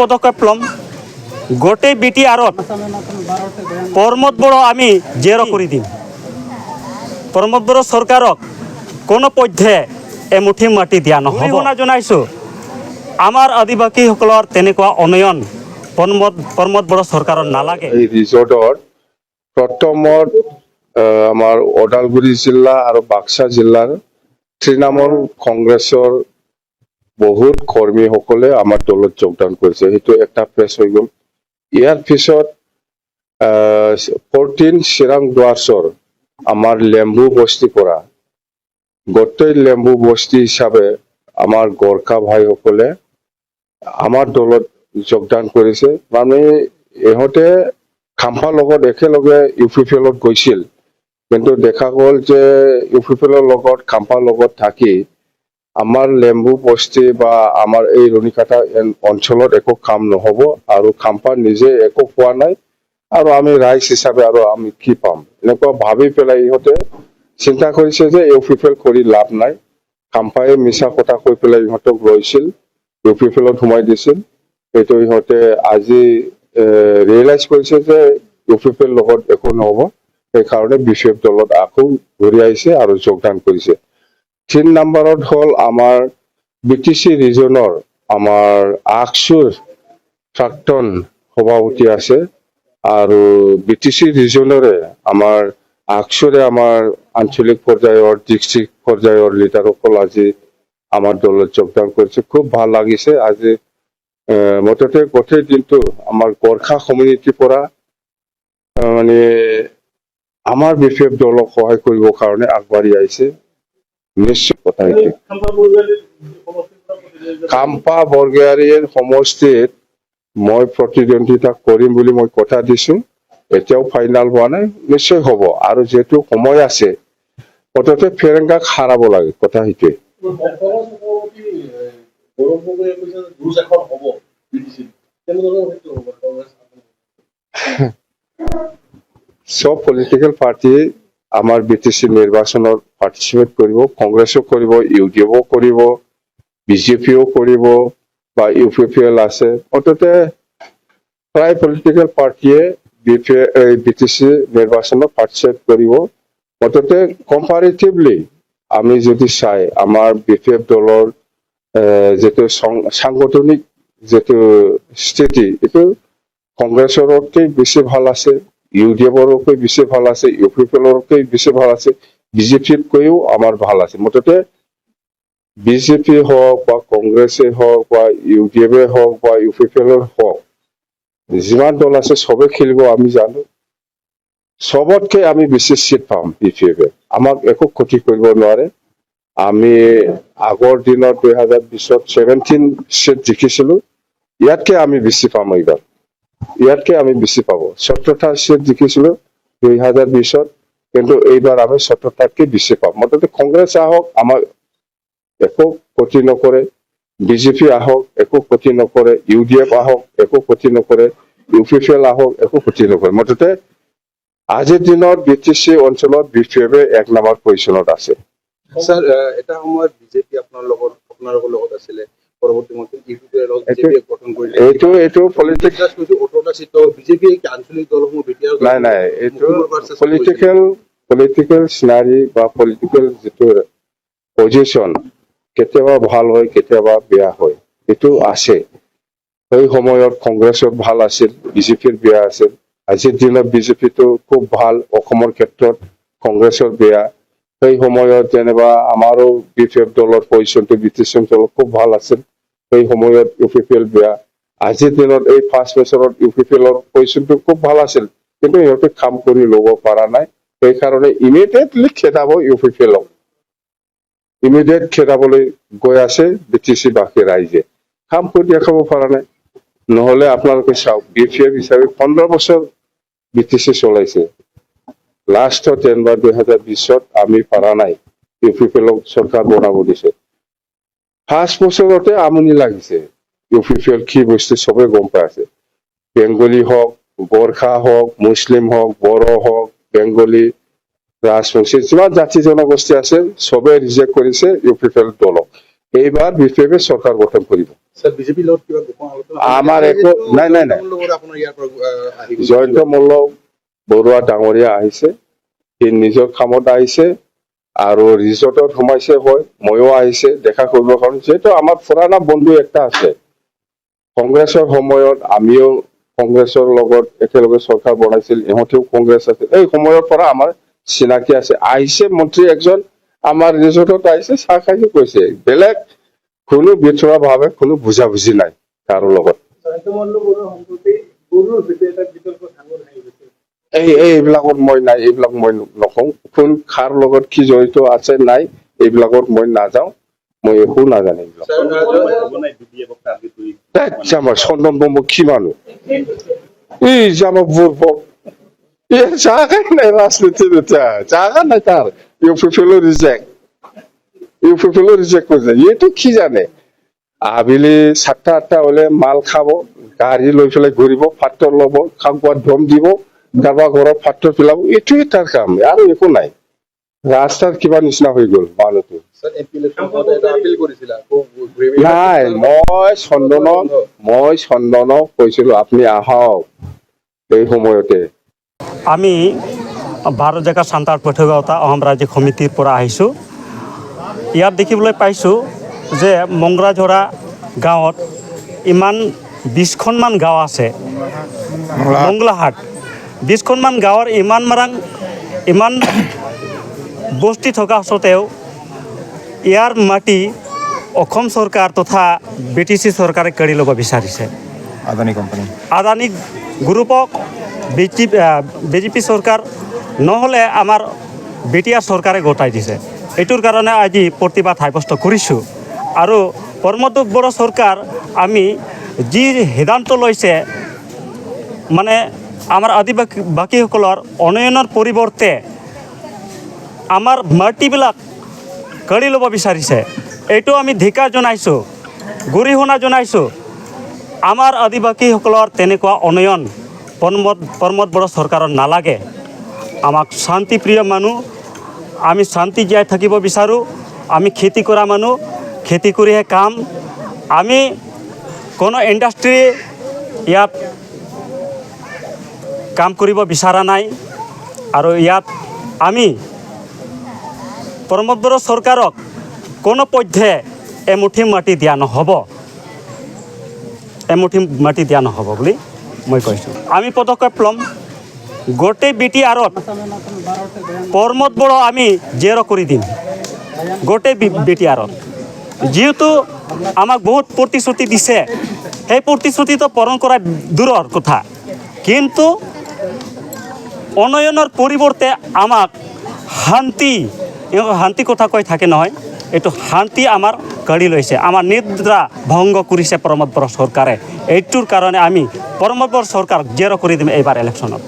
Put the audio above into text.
পদক্ষেপ লম গোটেই BTR-ত প্ৰমোদ বড়ো আমি জেৰ কৰি দিম প্ৰমোদ বড়ো চৰকাৰক কোনো পধ্যে এমুঠি মাটি দিয়া নহ'ব জনাইছোঁ আমাৰ আদিবাসীসকলৰ তেনেকুৱা উন্নয়ন প্ৰমোদ বড়ো চৰকাৰৰ নালাগে এই ৰিজৰ্টৰ প্ৰথমত আমাৰ ওদালগুৰি জিলা আৰু বাক্সা জিলাৰ তৃণমূল কংগ্ৰেছৰ বহুত কৰ্মীসকলে আমাৰ দলত যোগদান কৰিছে সেইটো একটা প্ৰেছ হৈ গ'ল ইয়াৰ পিছত 14 চিৰাং দুৱাৰ্চৰ আমাৰ লেম্বু বস্তি পৰা গোটেই লেম্বু বস্তি হিচাপে আমাৰ গোৰ্খা ভাইসকলে আমাৰ দলত যোগদান কৰিছে মানে ইহঁতে খাম্পাৰ লগত একেলগে UPPL-ত গৈছিল কিন্তু দেখা গ'ল যে UPPL-ৰ লগত খাম্পাৰ লগত থাকি আমাৰ লেম্বু বস্তি বা আমাৰ এই ৰণিকাটা অঞ্চলত একো কাম নহ'ব আৰু খাম্পাৰ নিজে একো পোৱা নাই আৰু আমি ৰাইজ হিচাপে আৰু আমি কি পাম এনেকুৱা ভাবি পেলাই ইহঁতে চিন্তা কৰিছে যে UPPL কৰি লাভ নাই খাম্পাই মিছা কথা কৈ পেলাই ইহঁতক লৈছিল UPPL-ত সোমাই দিছিল এইটো ইহঁতে আজি ৰিয়েলাইজ কৰিছে যে UPPL লগত একো নহ'ব সেইকাৰণে BCF দলত আকৌ ঘূৰি আহিছে আৰু যোগদান কৰিছে 3 নম্বৰত হ'ল আমাৰ BTC ৰিজনৰ আমাৰ আকসুৰ প্ৰাক্তন সভাপতি আছে আৰু BTC ৰিজনৰে আমাৰ আকসুৰে আমাৰ আঞ্চলিক পৰ্যায়ৰ ডিস্ট্ৰিক্ট পৰ্যায়ৰ লিডাৰসকল আজি আমাৰ দলত যোগদান কৰিছে খুব ভাল লাগিছে আজি মততে গোটেই দিনটো আমাৰ গোৰ্খা কমিউনিটিৰ পৰা মানে আমাৰ BCF দলক সহায় কৰিবৰ কাৰণে আগবাঢ়ি আহিছে নিশ্চয় কথা খাম্পা বৰগয়াৰীৰ সমষ্টিত মই প্ৰতিদ্বন্দ্বিতা কৰিম বুলি মই কথা দিছো এতিয়াও ফাইনাল হোৱা নাই নিশ্চয় হ'ব আৰু যেটো সময় আছে অততে ফেৰেংগাক হাৰাব লাগে কথা সেইটোৱে সব পলিটিক্যাল পাৰ্টি আমাৰ BTC নিৰ্বাচনত পাৰ্টিসিপেট কৰিব কংগ্ৰেছো কৰিব UDF কৰিব BJPও কৰিব বা UPPL আছে অততে প্ৰায় পলিটিক্যাল পাৰ্টিয়ে BTC নিৰ্বাচনত পাৰ্টিসিপেট কৰিব অততে কম্পাৰেটিভলি আমি যদি চাই আমাৰ BPF দলৰ যেটো সাংগঠনিক যেটো স্থিতি এটো কংগ্ৰেছৰতকৈ বেছি ভাল আছে UDF-ৰতকৈ বেছি ভাল আছে UPPL-ৰতকৈ বেছি ভাল আছে BJP-তকৈও আমাৰ ভাল আছে মততে BJP হওক বা কংগ্ৰেছে হওক বা UDF হওক বা UPPL হওক যিমান দল আছে সবে খেলিব আমি জানো সবতকে আমি বেছি সিট পাম BPF-এ আমাক একো ক্ষতি কৰিব নোৱাৰে আমি আগৰ দিনত 2020-ত 17 সিট জিকিছিলো ইয়াতকে আমি বেছি পাম এইবাৰ ইয়াতকে আমি বেছি পাব 17টা সিট জিকিছিলো 2020-ত কিন্তু এইবাৰ আমি 17টাতকৈ বেছি পাম মততে কংগ্ৰেছ আহক আমাৰ একো ক্ষতি নকৰে BJP আহক একো ক্ষতি নকৰে UDF আহক একো ক্ষতি নকৰে UPPL আহক একো ক্ষতি নকৰে মততে আজিৰ দিনত BTC অঞ্চলত BPF-এ 1 নম্বৰ পজিশনত আছে স্যাৰ এটা সময়ত BJP আপোনালোকৰ লগত আছিলে পৰৱৰ্তী মতে UPPL BJP গঠন কৰিলে এইটো পলিটিক্যাল 18টা সিট BJP আঞ্চলিক দলসমূহ BTR নাই এইটো পলিটিক্যাল সিনারি বা পলিটিক্যাল যেটো পজিশন কেতিয়াবা ভাল হয় কেতিয়াবা বেয়া হয় এটো আছে এই সময়ত কংগ্ৰেছৰ ভাল আছিল BJP-ৰ বেয়া আছিল আজিৰ দিনত BJP-টো খুব ভাল অসমৰ ক্ষেত্ৰত কংগ্ৰেছৰ বেয়া এই সময়ত যেনেবা আমাৰো BPF দলৰ পজিশনটো BTC দলৰ খুব ভাল আছিল এই সময়ত UPPL বেয়া আজিৰ দিনত এই 5 বছৰত UPPL-ৰ পজিশনটো খুব ভাল আছিল কিন্তু ইহঁতে কাম কৰি ল'ব পৰা নাই সেই কাৰণে ইমিডিয়েটলি খেদাব UPPL-ক ইমিডিয়েট খেদাবলৈ গৈ আছে BTC বাকী ৰাইজে কাম কৰি দেখাব পৰা নাই নহলে আপোনালোকে চাওক BPF হিচাপে 15 বছৰ BTC চলাইছে লাষ্টত যেনবা 2020-ত আমি পাৰা নাই UPPL-ক চৰকাৰ বনাব দিছে 5 বছৰতে আমনি লাগিছে UPPL কি বস্তু সবে গম পাই আছে বেংগলী হওক গোৰ্খা হওক মুছলিম হওক বড়ো হওক বেংগলী ৰাজবংশী যিমান জাতি জনগোষ্ঠী আছে সবে ৰিজেক্ট কৰিছে UPPL দলক এইবাৰ BPF-এ চৰকাৰ গঠন কৰিব স্যাৰ বিজেপিৰ লগত কিবা গোপন আলোচনা আমাৰ একো নাই, নাই, নাই। লগত আপোনাৰ ইয়াৰ পৰা আহি গৈছে। জয়ন্ত মল্ল বৰুৱা ডাঙৰীয়া আহিছে, সি নিজৰ কামত আহিছে আৰু ৰিজৰ্টত সোমাইছে, হয় ময়ো আহিছে দেখা কৰিবৰ কাৰণে। যিহেতু আমাৰ পুৰণা বন্ধু একটা আছে, কংগ্ৰেছৰ সময়ত আমিও কংগ্ৰেছৰ লগত একেলগে চৰকাৰ বনাইছিল, ইহঁতেও কংগ্ৰেছ আছিল, এই সময়ৰ পৰা আমাৰ চিনাকি আছে। আহিছে মন্ত্ৰী একজন আমাৰ ৰিজৰ্টত আহিছে, চাহ খাইছে, কৈছে। বেলেগ কোনো ভিতৰুৱা ভাৱে কোনো বুজাবুজি নাই কাৰো লগত। এইবিলাকত মই নাই, এইবিলাক মই নকওঁ। কোন কাৰ লগত কি জড়িত আছে নাই এইবিলাকত মই নাযাওঁ, মই একো নাজানো এইবিলাক। আমার চন্দন ব্রহ্ম কি মানুষ, এই যে আমার বুর্বক জায়গা নাই রাজনীতির, জায়গা নাই তার। ইউপিপিএল রিজেক্ট করছে, এটো কি জানে? আবেলি 7টা-8টা হলে মাল খাব, গাড়ী লৈ পেলাই ঘূৰিব, পাত্ৰ ল'ব, কাৰোবাক ধম দিব, কাৰোবাৰ ঘৰত পাত্ৰ পেলাব, এইটোৱে তাৰ কাম আৰু একো নাই। ৰাস্তাত কিবা নিচিনা হৈ গ'ল মানুহটো। স্যাৰ এমপি ইলেকশনত এটা আপিল কৰিছিল আকৌ নাই, মই চন্দনক কৈছিলো আপুনি আহক এই সময়তে। আমি ভাৰত জেগা সান্তাল পৈঠগাঁৱতা অসম ৰাজ্যিক সমিতিৰ পৰা আহিছোঁ। ইয়াত দেখিবলৈ পাইছোঁ যে মংৰাজৰা গাঁৱত ইমান 20খনমান গাঁও আছে, মংলাহাট 20খনমান গাঁৱৰ ইমান বস্তি থকা স্বত্তেও ইয়াৰ মাটি অসম চৰকাৰ তথা BTC চৰকাৰে কাঢ়ি ল'ব বিচাৰিছে। আদানী গ্ৰুপক বিজেপি চৰকাৰ নহ'লে আমাৰ BTR চৰকাৰে গতাই দিছে। এইটোৰ কাৰণে আজি প্ৰতিবাদ সাব্যস্ত কৰিছোঁ। আৰু প্ৰমোদ বড়ো চৰকাৰ আমি যি সিদ্ধান্ত লৈছে, মানে আমাৰ আদিবাসীসকলৰ উন্নয়নৰ পৰিৱৰ্তে আমাৰ মাটিবিলাক কাঢ়ি ল'ব বিচাৰিছে। এইটো আমি ধিক্কাৰ জনাইছোঁ, গৰিহণা জনাইছোঁ। আমাৰ আদিবাসীসকলৰ তেনেকুৱা উন্নয়ন প্ৰমোদ বড়ো চৰকাৰৰ নালাগে। আমাক শান্তিপ্ৰিয় মানুহ, আমি শান্তি জীয়াই থাকিব বিচাৰোঁ। আমি খেতি কৰা মানুহ, খেতি কৰিহে কাম। আমি কোনো ইণ্ডাষ্ট্ৰী ইয়াত কাম কৰিব বিচৰা নাই। আৰু ইয়াত আমি প্ৰমোদ বড়ো চৰকাৰক কোনো পধ্যে এমুঠি মাটি দিয়া নহ'ব, এমুঠি মাটি দিয়া নহ'ব বুলি মই কৈছোঁ। আমি পদক্ষেপ ল'ম। গোটেই BTRত প্ৰমোদ বড়ো আমি জেৰ' কৰি দিম, গোটেই BTRত। যিহেতু আমাক বহুত প্ৰতিশ্ৰুতি দিছে, সেই প্ৰতিশ্ৰুতিটো পূৰণ কৰা দূৰৰ কথা, কিন্তু উন্নয়নৰ পৰিৱৰ্তে আমাক শান্তি কথা কৈ থাকে নহয়, এইটো শান্তি আমাৰ কাঢ়ি লৈছে, আমাৰ নিদ্ৰা ভংগ কৰিছে প্ৰমোদ বড়ো চৰকাৰে। এইটোৰ কাৰণে আমি প্ৰমোদ বড়ো চৰকাৰক জেৰ' কৰি দিম এইবাৰ ইলেকশ্যনত।